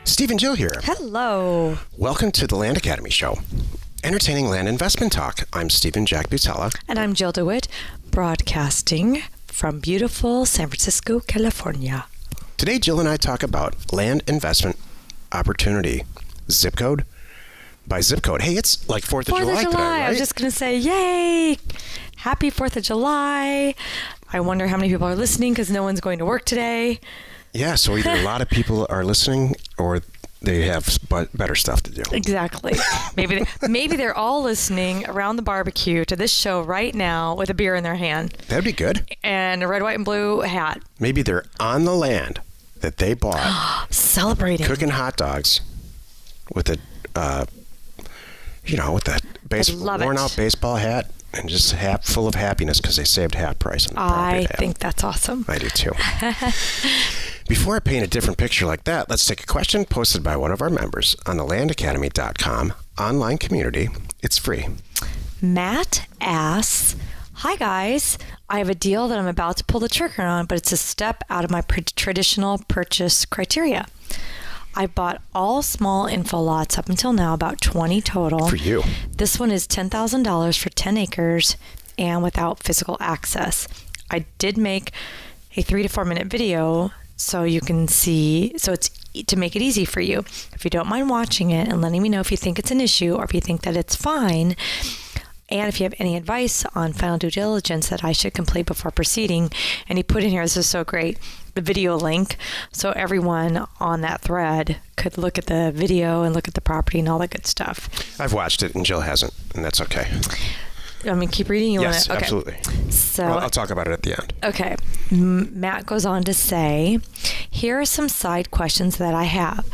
Steve and Jill here. Hello. Welcome to the Land Academy Show, entertaining land investment talk. I'm Stephen Jack Butella. And I'm Jill DeWitt, broadcasting from beautiful San Francisco, California. Today, Jill and I talk about land investment opportunity. Zip code by zip code. Hey, it's like 4th of July today, right? I was just going to say, yay! Happy 4th of July. I wonder how many people are listening because no one's going to work today. Yeah, so either a lot of people are listening or they have better stuff to do. Exactly. Maybe they're all listening around the barbecue to this show right now with a beer in their hand. That'd be good. And a red, white, and blue hat. Maybe they're on the land that they bought. Celebrating. Cooking hot dogs with a, worn out baseball hat and just full of happiness because they saved half price on the property. I think that's awesome. I do too. Before I paint a different picture like that, let's take a question posted by one of our members on the landacademy.com online community. It's free. Matt asks, hi guys, I have a deal that I'm about to pull the trigger on, but it's a step out of my traditional purchase criteria. I bought all small info lots up until now, about 20 total. For you. This one is $10,000 for 10 acres and without physical access. I did make a 3 to 4 minute video so you can see, so it's to make it easy for you. If you don't mind watching it and letting me know if you think it's an issue or if you think that it's fine, and if you have any advice on final due diligence that I should complete before proceeding. And he put in here, this is so great, the video link, so everyone on that thread could look at the video and look at the property and all that good stuff. I've watched it and Jill hasn't, and that's okay. I mean, keep reading. Yes, okay. Absolutely. So I'll talk about it at the end. Okay. Matt goes on to say, here are some side questions that I have.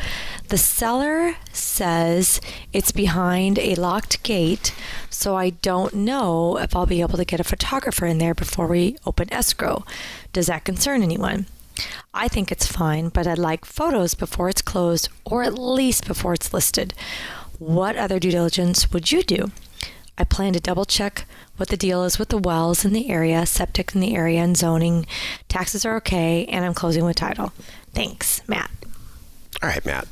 The seller says it's behind a locked gate, so I don't know if I'll be able to get a photographer in there before we open escrow. Does that concern anyone? I think it's fine, but I'd like photos before it's closed or at least before it's listed. What other due diligence would you do? I plan to double check what the deal is with the wells in the area, septic in the area, and zoning. Taxes are okay, and I'm closing with title. Thanks, Matt. All right, Matt.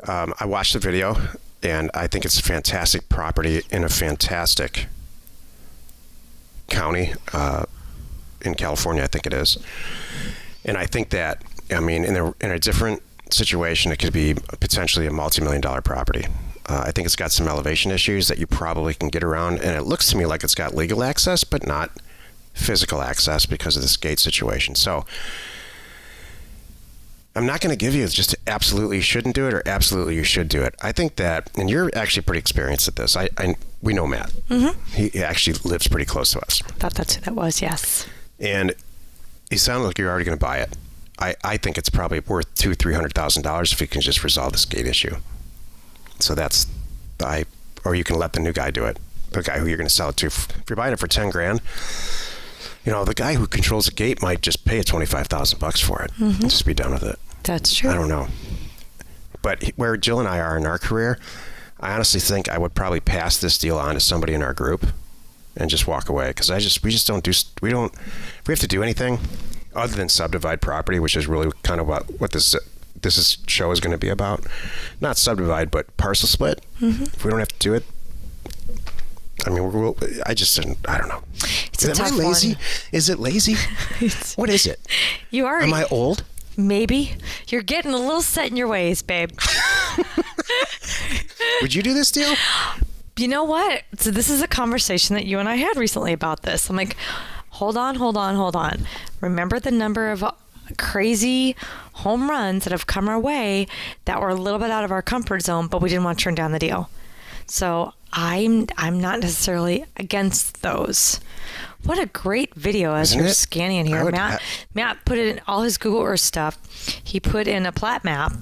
I watched the video, and I think it's a fantastic property in a fantastic county in California, I think it is. And I think that, in a different situation, it could be potentially a multi-million-dollar property. I think it's got some elevation issues that you probably can get around, and it looks to me like it's got legal access, but not physical access because of this gate situation. So I'm not going to give you just absolutely you shouldn't do it or absolutely you should do it. I think that, and you're actually pretty experienced at this. We know Matt. Mm-hmm. He actually lives pretty close to us. I thought that's who that was, yes. And you sound like you're already going to buy it. I think it's probably worth $200,000-$300,000 if you can just resolve this gate issue. So or you can let the new guy do it. The guy who you're going to sell it to. If you're buying it for $10,000, the guy who controls the gate might just pay $25,000 for it. Mm-hmm. And just be done with it. That's true. I don't know. But where Jill and I are in our career, I honestly think I would probably pass this deal on to somebody in our group and just walk away. Because if we have to do anything other than subdivide property, which is really kind of what this show is going to be about. Not subdivide, but parcel split. Mm-hmm. If we don't have to do it, I don't know. Am I lazy? One. Is it lazy? What is it? You are. Am I old? Maybe. You're getting a little set in your ways, babe. Would you do this deal? You know what? So this is a conversation that you and I had recently about this. I'm like, hold on. Remember the number of crazy home runs that have come our way that were a little bit out of our comfort zone, but we didn't want to turn down the deal. So I'm not necessarily against those. What a great video as you're scanning in here. Matt put in all his Google Earth stuff. He put in a plat map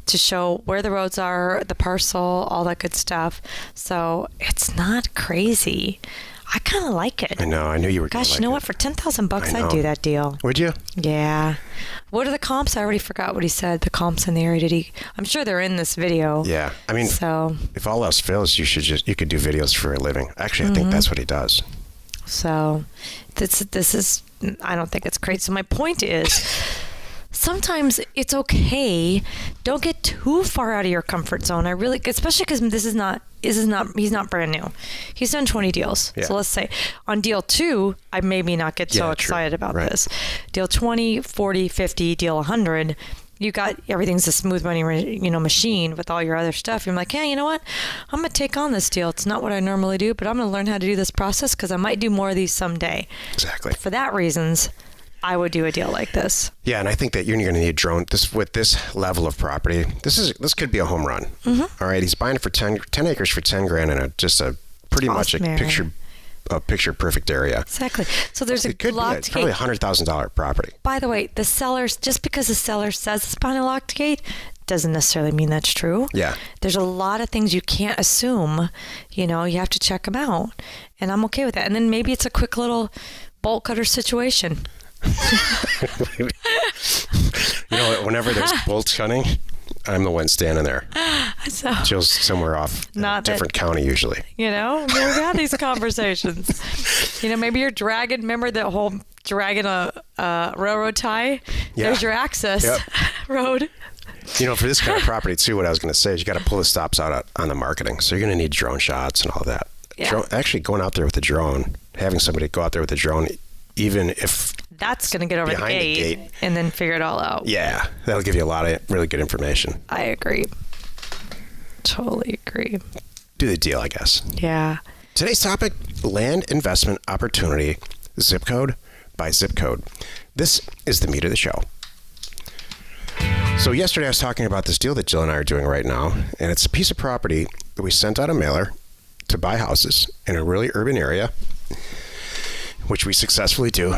to show where the roads are, the parcel, all that good stuff. So it's not crazy. I kind of like it. I know. I knew you were going to like it. Gosh, you know what? For $10,000, I'd do that deal. Would you? Yeah. What are the comps? I already forgot what he said. The comps in the area. I'm sure they're in this video. Yeah. So if all else fails, you could do videos for a living. Actually, I think that's what he does. So this is, I don't think it's crazy. So my point is, sometimes it's okay. don't get too far out of your comfort zone. I really, especially because he's not brand new. He's done 20 deals. Yeah. So let's say on deal 2, I maybe not get so Yeah, excited true. about Right. this. Deal 20, 40, 50, deal 100. You got everything's a smooth money, machine with all your other stuff. You're like, yeah, you know what? I'm going to take on this deal. It's not what I normally do, but I'm going to learn how to do this process because I might do more of these someday. Exactly. For that reasons, I would do a deal like this. Yeah, and I think that you're going to need drone. With this level of property, this could be a home run. Mm-hmm. All right, he's buying it for 10 acres for $10,000 in just a pretty much Awesome area. a picture perfect area. Exactly. So there's a It could be locked it's probably gate. $100,000 property. By the way, just because the seller says it's behind a locked gate doesn't necessarily mean that's true. Yeah. There's a lot of things you can't assume. You have to check them out. And I'm okay with that. And then maybe it's a quick little bolt cutter situation. Whenever there's bolt cutting, I'm the one standing there. So, Jill's somewhere off in a Not that- different county usually. we've had these conversations. Maybe you're remember the whole dragging a railroad tie? Yeah. There's your access Yep. road. For this kind of property too, what I was going to say is you got to pull the stops out on the marketing. So you're going to need drone shots and all that. Yeah. Actually going out there with a drone, having somebody go out there with a drone, even if That's going to get over the Behind the gate, gate. and then figure it all out. yeah, that'll give you a lot of really good information. I agree. Totally agree. Do the deal, I guess. Yeah. Today's topic, land investment opportunity, zip code by zip code. This is the meat of the show. So yesterday I was talking about this deal that Jill and I are doing right now, and it's a piece of property that we sent out a mailer to buy houses in a really urban area, which we successfully do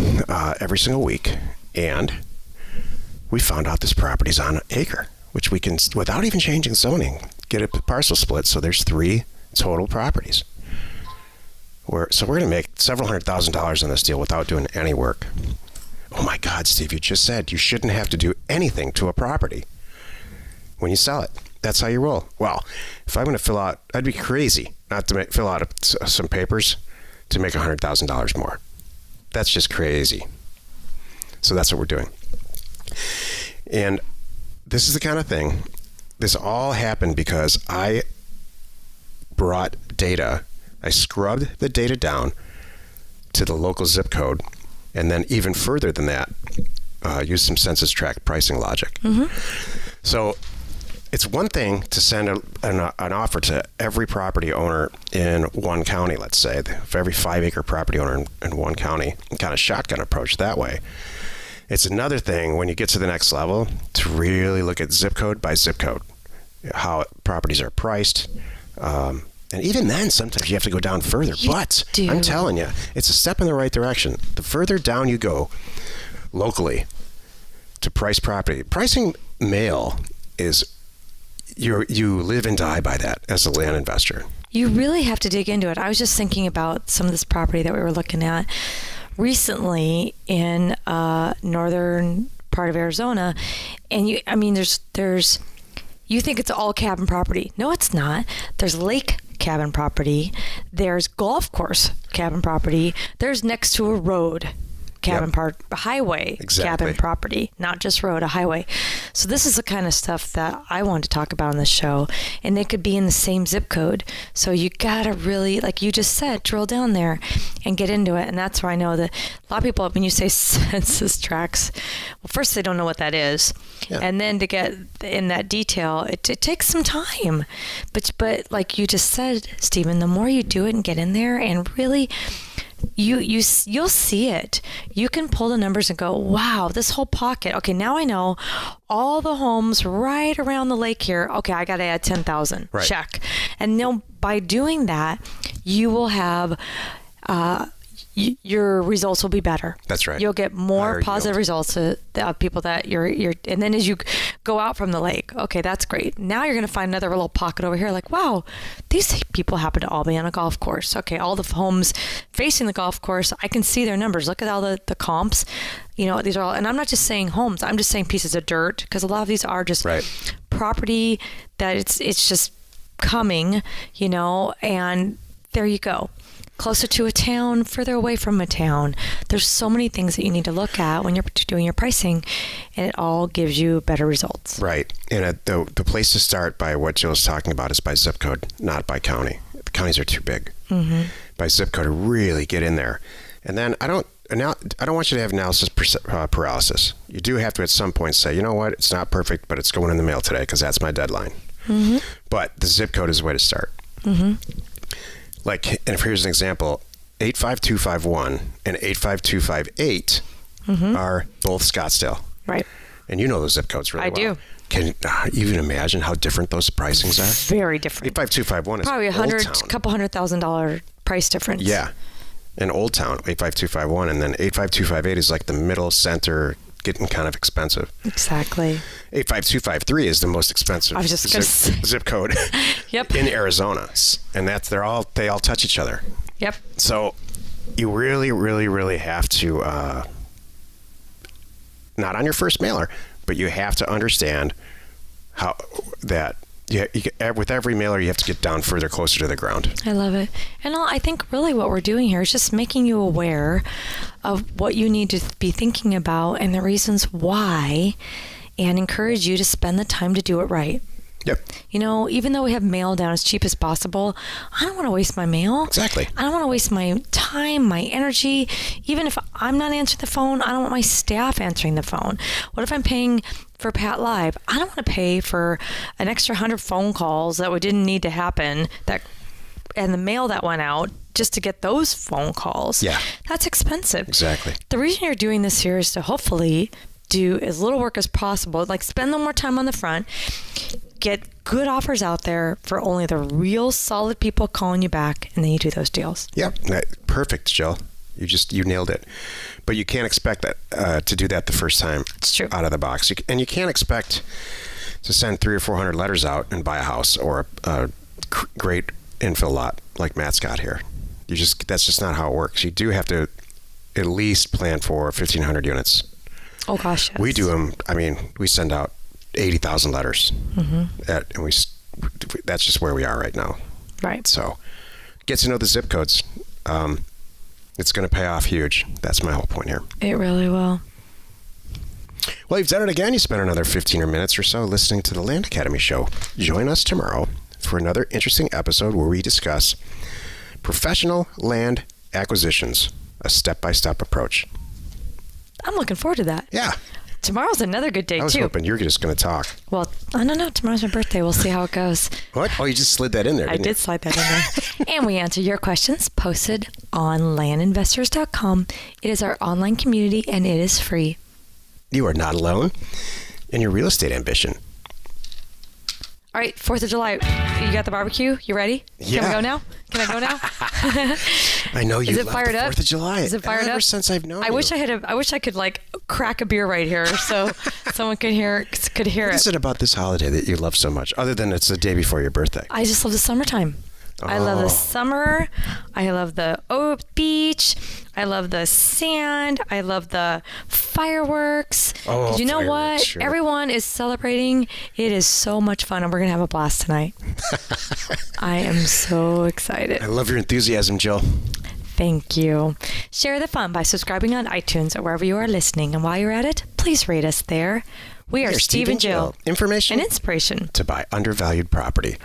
every single week. And we found out this property's on an acre, which we can, without even changing zoning, get a parcel split. So there's 3 total properties. So we're going to make several $100,000 on this deal without doing any work. Oh my God, Steve, you just said you shouldn't have to do anything to a property when you sell it. That's how you roll. Well, if I'm going to fill out, I'd be crazy not to fill out some papers to make $100,000 more. That's just crazy. So that's what we're doing. And this is the kind of thing, this all happened because I brought data, I scrubbed the data down to the local zip code, and then even further than that, used some census tract pricing logic. Mm-hmm. So it's one thing to send an offer to every property owner in one county, let's say, for every 5-acre property owner in one county, and kind of shotgun approach that way. It's another thing when you get to the next level to really look at zip code by zip code, how properties are priced. And even then, sometimes you have to go down further. But I'm telling you, it's a step in the right direction. The further down you go locally to price property, pricing mail is you live and die by that as a land investor. You really have to dig into it. I was just thinking about some of this property that we were looking at recently in northern part of Arizona, and there's you think it's all cabin property. No, it's not. There's lake cabin property. There's golf course cabin property. There's next to a road cabin highway Exactly. cabin property, not just road, a highway. So this is the kind of stuff that I want to talk about on this show, and they could be in the same zip code. So you gotta really, like you just said, drill down there and get into it. And that's where I know that a lot of people, when you say census tracts, well, first they don't know what that is, and then to get in that detail, it takes some time. But like you just said, Stephen, the more you do it and get in there and really. You'll see it. You can pull the numbers and go, wow, this whole pocket. Okay, now I know all the homes right around the lake here. Okay, I got to add 10,000. Right. Check. And by doing that, you will have your results will be better. That's right. You'll get more Higher positive yield. results of people that you're, and then as you go out from the lake, okay, that's great. Now you're going to find another little pocket over here. Like, wow, these people happen to all be on a golf course. Okay, all the homes facing the golf course, I can see their numbers. Look at all the comps. These are all, and I'm not just saying homes. I'm just saying pieces of dirt, because a lot of these are just property that it's just coming, and there you go. closer to a town, further away from a town. There's so many things that you need to look at when you're doing your pricing, and it all gives you better results. Right. And the place to start by what Jill's talking about is by zip code, not by county. The counties are too big. Mm-hmm. By zip code to really get in there. And then I don't want you to have analysis paralysis. You do have to at some point say, you know what, it's not perfect, but it's going in the mail today because that's my deadline. Mm-hmm. But the zip code is the way to start. Mm-hmm. Like, and here's an example, 85251 and 85258 are both Scottsdale. Right. And you know those zip codes really well. I do. Can you even imagine how different those pricings are? Very different. 85251 is probably couple $100,000 price difference. Yeah. In Old Town, 85251, and then 85258 is like the middle center, getting kind of expensive. Exactly. 85253 is the most expensive I was just gonna say. zip code Yep. in Arizona, and they all touch each other. Yep. So you really, really, really have to not on your first mailer, but you have to understand how that. Yeah, with every mailer, you have to get down further, closer to the ground. I love it. And I think really what we're doing here is just making you aware of what you need to be thinking about and the reasons why, and encourage you to spend the time to do it right. Yep. You know, even though we have mail down as cheap as possible, I don't want to waste my mail. Exactly. I don't want to waste my time, my energy. Even if I'm not answering the phone, I don't want my staff answering the phone. What if I'm paying for Pat Live? I don't want to pay for an extra 100 phone calls that didn't need to happen, and the mail that went out just to get those phone calls. Yeah. That's expensive. Exactly. The reason you're doing this here is to hopefully do as little work as possible, like spend a little more time on the front, get good offers out there for only the real solid people calling you back, and then you do those deals. Yep. Perfect, Jill. You nailed it. But you can't expect that to do that the first time. It's true. Out of the box. And you can't expect to send 300 or 400 letters out and buy a house or a great infill lot like Matt's got here. That's just not how it works. You do have to at least plan for 1,500 units. Oh gosh, yes. We do them. I mean, we send out 80,000 letters, and that's just where we are right now. Right. So, get to know the zip codes. It's going to pay off huge. That's my whole point here. It really will. Well, you've done it again. You spent another 15 minutes or so listening to the Land Academy show. Join us tomorrow for another interesting episode where we discuss professional land acquisitions, a step-by-step approach. I'm looking forward to that. Yeah. Tomorrow's another good day, too. I was hoping you were just going to talk. Well, I don't know. Tomorrow's my birthday. We'll see how it goes. What? Oh, you just slid that in there, I didn't did slide that in there. And we answer your questions posted on landinvestors.com. It is our online community, and it is free. You are not alone in your real estate ambition. All right, 4th of July. You got the barbecue? You ready? Yeah. Can we go now? Can I go now? I know you Is it love fired the up? 4th of July. Is it fired Ever up? since I've known I you. wish I could like crack a beer right here so someone could hear What it. is it about this holiday that you love so much, other than it's the day before your birthday? I just love the summertime. I love the summer. I love the beach. I love the sand. I love the fireworks. Oh, 'Cause you know what? fireworks, sure. Everyone is celebrating. It is so much fun, and we're going to have a blast tonight. I am so excited. I love your enthusiasm, Jill. Thank you. Share the fun by subscribing on iTunes or wherever you are listening. And while you're at it, please rate us there. We are Steve and Jill. Information and inspiration to buy undervalued property.